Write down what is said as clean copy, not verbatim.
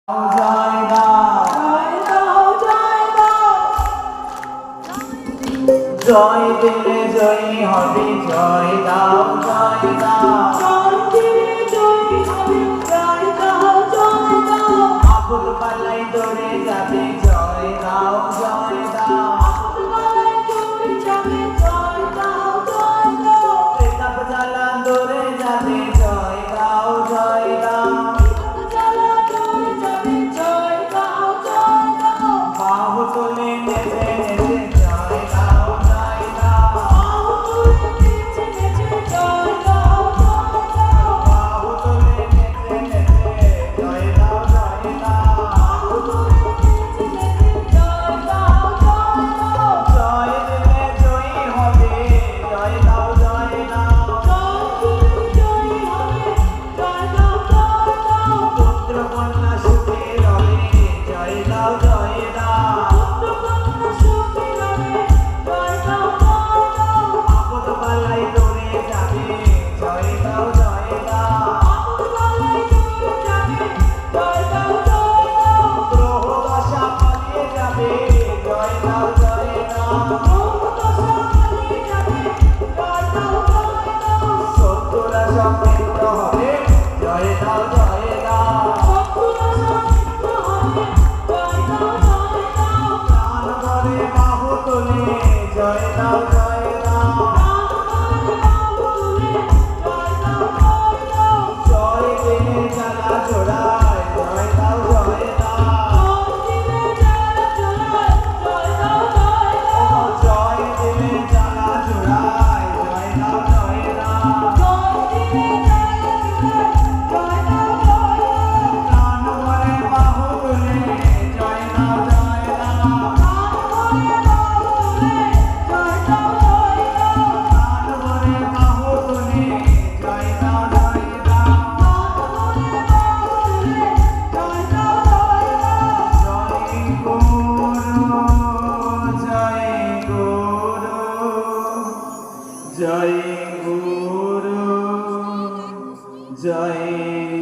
জয় দাও জয় দাও জয় দাও জয় দিলে জয়ী হবে জয় দাও জয় দাও জয় দিলে জয়ী হবে জয় দাও জয় দাও আকুল পালাই দৌড়ে যাবে জয় দাও জয় দাও আকুল পালাই দৌড়ে যাবে জয় দাও জয় দাও প্রেতাপ জ্বালা দৌড়ে যাবে জয় দাও জয় দাও বাহু তুলে নেচে নেচে জয় দাও জয় দাও বাহু তুলে নেচে নেচে জয় দাও জয় দাও বাহু তুলে নেচে নেচে জয় দাও জয় দাও বাহু তুলে নেচে নেচে জয় দাও জয় দাও জয় দিলে জয়ী হবে জয় দাও জয় দাও জয় দিলে জয়ী হবে জয় দাও জয় দাও পুত্র কন্যা সুখে রবে জয় দাও জয় দাও জয় দাও জয় দাও জয় দিলে জ্বালা জোড়ায় জয় দাও জয় দাও জয় দিলে জ্বালা জোড়ায় জয় দাও জয় দাও প্রাণ ভরে বাহু তুলে জয় দাও জয় দাও জয় গুরু জয়